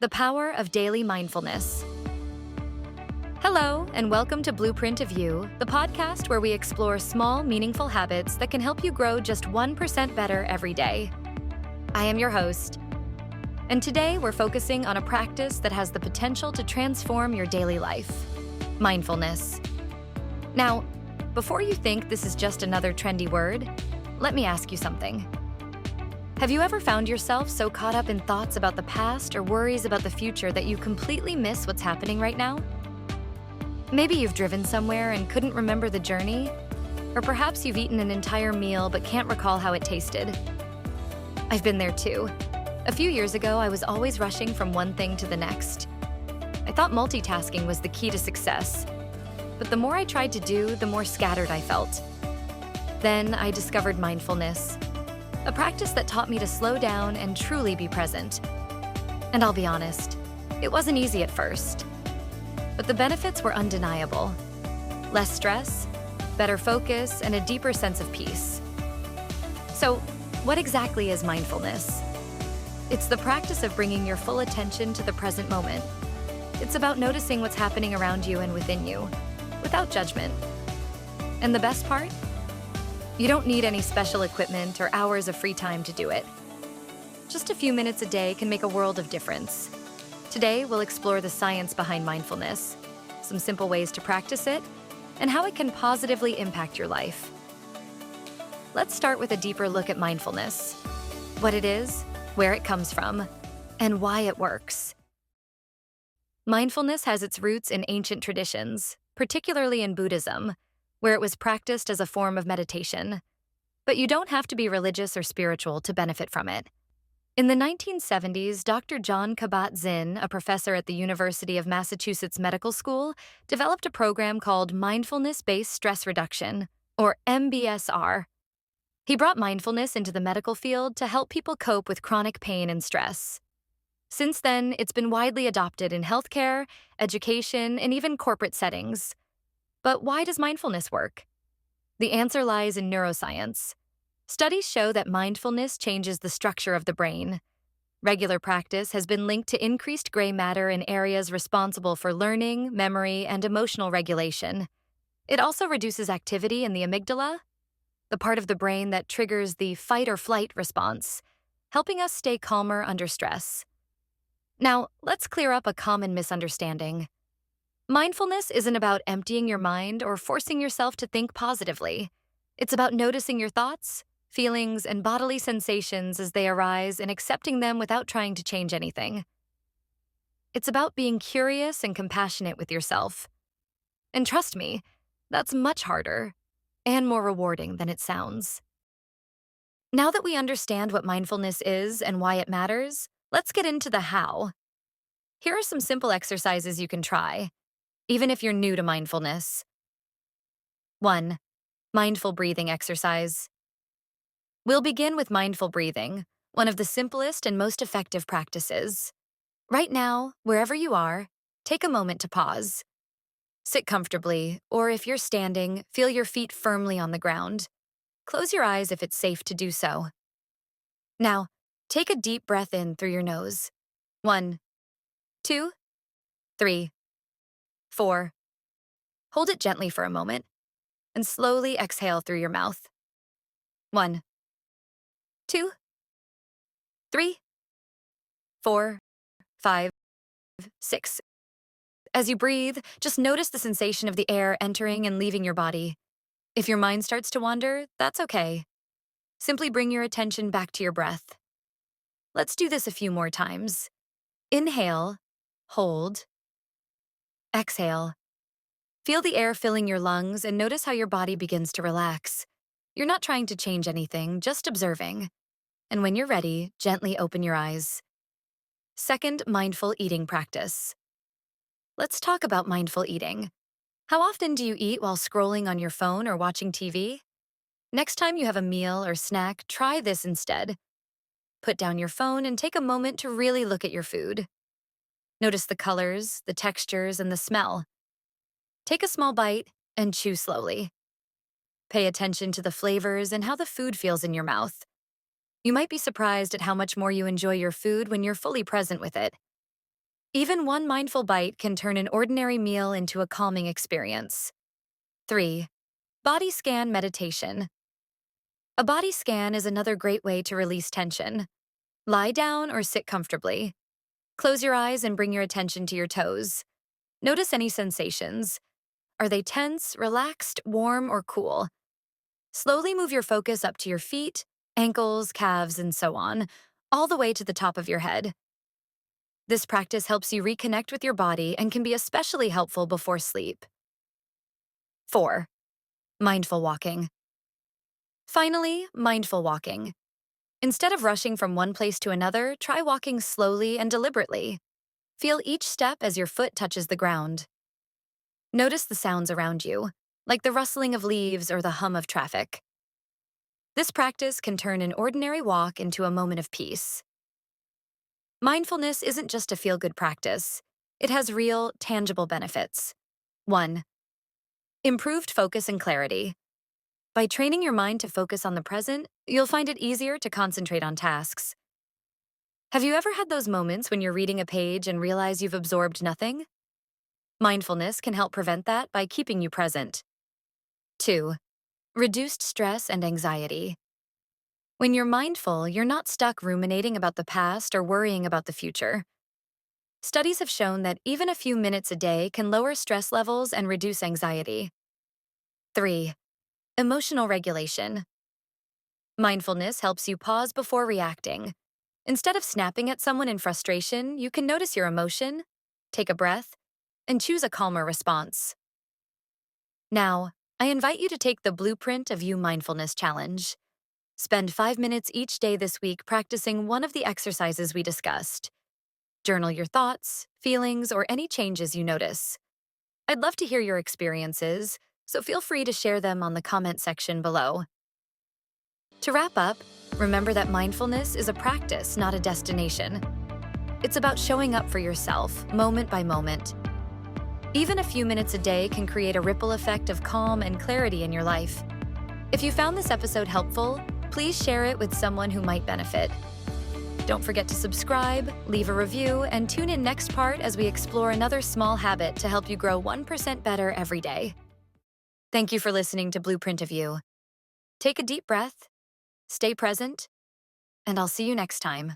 The Power of Daily Mindfulness. Hello, and welcome to Blueprint of You, the podcast where we explore small, meaningful habits that can help you grow just 1% better every day. I am your host, and today we're focusing on a practice that has the potential to transform your daily life: mindfulness. Now, before you think this is just another trendy word, let me ask you something. Have you ever found yourself so caught up in thoughts about the past or worries about the future that you completely miss what's happening right now? Maybe you've driven somewhere and couldn't remember the journey, or perhaps you've eaten an entire meal but can't recall how it tasted. I've been there too. A few years ago, I was always rushing from one thing to the next. I thought multitasking was the key to success, but the more I tried to do, the more scattered I felt. Then I discovered mindfulness, a practice that taught me to slow down and truly be present. And I'll be honest, it wasn't easy at first, but the benefits were undeniable. Less stress, better focus, and a deeper sense of peace. So, what exactly is mindfulness? It's the practice of bringing your full attention to the present moment. It's about noticing what's happening around you and within you, without judgment. And the best part? You don't need any special equipment or hours of free time to do it. Just a few minutes a day can make a world of difference. Today, we'll explore the science behind mindfulness, some simple ways to practice it, and how it can positively impact your life. Let's start with a deeper look at mindfulness: what it is, where it comes from, and why it works. Mindfulness has its roots in ancient traditions, particularly in Buddhism, where it was practiced as a form of meditation. But you don't have to be religious or spiritual to benefit from it. In the 1970s, Dr. John Kabat-Zinn, a professor at the University of Massachusetts Medical School, developed a program called Mindfulness-Based Stress Reduction, or MBSR. He brought mindfulness into the medical field to help people cope with chronic pain and stress. Since then, it's been widely adopted in healthcare, education, and even corporate settings. But why does mindfulness work? The answer lies in neuroscience. Studies show that mindfulness changes the structure of the brain. Regular practice has been linked to increased gray matter in areas responsible for learning, memory, and emotional regulation. It also reduces activity in the amygdala, the part of the brain that triggers the fight or flight response, helping us stay calmer under stress. Now, let's clear up a common misunderstanding. Mindfulness isn't about emptying your mind or forcing yourself to think positively. It's about noticing your thoughts, feelings, and bodily sensations as they arise and accepting them without trying to change anything. It's about being curious and compassionate with yourself. And trust me, that's much harder and more rewarding than it sounds. Now that we understand what mindfulness is and why it matters, let's get into the how. Here are some simple exercises you can try, even if you're new to mindfulness. 1. Mindful breathing exercise. We'll begin with mindful breathing, one of the simplest and most effective practices. Right now, wherever you are, take a moment to pause. Sit comfortably, or if you're standing, feel your feet firmly on the ground. Close your eyes if it's safe to do so. Now, take a deep breath in through your nose. 1, 2, 3, 4. Hold it gently for a moment, and slowly exhale through your mouth. 1, 2, 3, 4, 5, 6. As you breathe, just notice the sensation of the air entering and leaving your body. If your mind starts to wander, that's okay. Simply bring your attention back to your breath. Let's do this a few more times. Inhale, hold, exhale. Feel the air filling your lungs and notice how your body begins to relax. You're not trying to change anything, just observing. And when you're ready, gently open your eyes. Second, mindful eating practice. Let's talk about mindful eating. How often do you eat while scrolling on your phone or watching TV? Next time you have a meal or snack, try this instead. Put down your phone and take a moment to really look at your food. Notice the colors, the textures, and the smell. Take a small bite and chew slowly. Pay attention to the flavors and how the food feels in your mouth. You might be surprised at how much more you enjoy your food when you're fully present with it. Even one mindful bite can turn an ordinary meal into a calming experience. 3. Body scan meditation. A body scan is another great way to release tension. Lie down or sit comfortably. Close your eyes and bring your attention to your toes. Notice any sensations. Are they tense, relaxed, warm, or cool? Slowly move your focus up to your feet, ankles, calves, and so on, all the way to the top of your head. This practice helps you reconnect with your body and can be especially helpful before sleep. 4. Mindful walking. Finally, mindful walking. Instead of rushing from one place to another, try walking slowly and deliberately. Feel each step as your foot touches the ground. Notice the sounds around you, like the rustling of leaves or the hum of traffic. This practice can turn an ordinary walk into a moment of peace. Mindfulness isn't just a feel-good practice. It has real, tangible benefits. 1. Improved focus and clarity. By training your mind to focus on the present, you'll find it easier to concentrate on tasks. Have you ever had those moments when you're reading a page and realize you've absorbed nothing? Mindfulness can help prevent that by keeping you present. 2. Reduced stress and anxiety. When you're mindful, you're not stuck ruminating about the past or worrying about the future. Studies have shown that even a few minutes a day can lower stress levels and reduce anxiety. 3. Emotional regulation. Mindfulness helps you pause before reacting. Instead of snapping at someone in frustration, you can notice your emotion, take a breath, and choose a calmer response. Now, I invite you to take the Blueprint of You Mindfulness Challenge. Spend 5 minutes each day this week practicing one of the exercises we discussed. Journal your thoughts, feelings, or any changes you notice. I'd love to hear your experiences, so feel free to share them on the comment section below. To wrap up, remember that mindfulness is a practice, not a destination. It's about showing up for yourself, moment by moment. Even a few minutes a day can create a ripple effect of calm and clarity in your life. If you found this episode helpful, please share it with someone who might benefit. Don't forget to subscribe, leave a review, and tune in next part as we explore another small habit to help you grow 1% better every day. Thank you for listening to Blueprint of You. Take a deep breath, stay present, and I'll see you next time.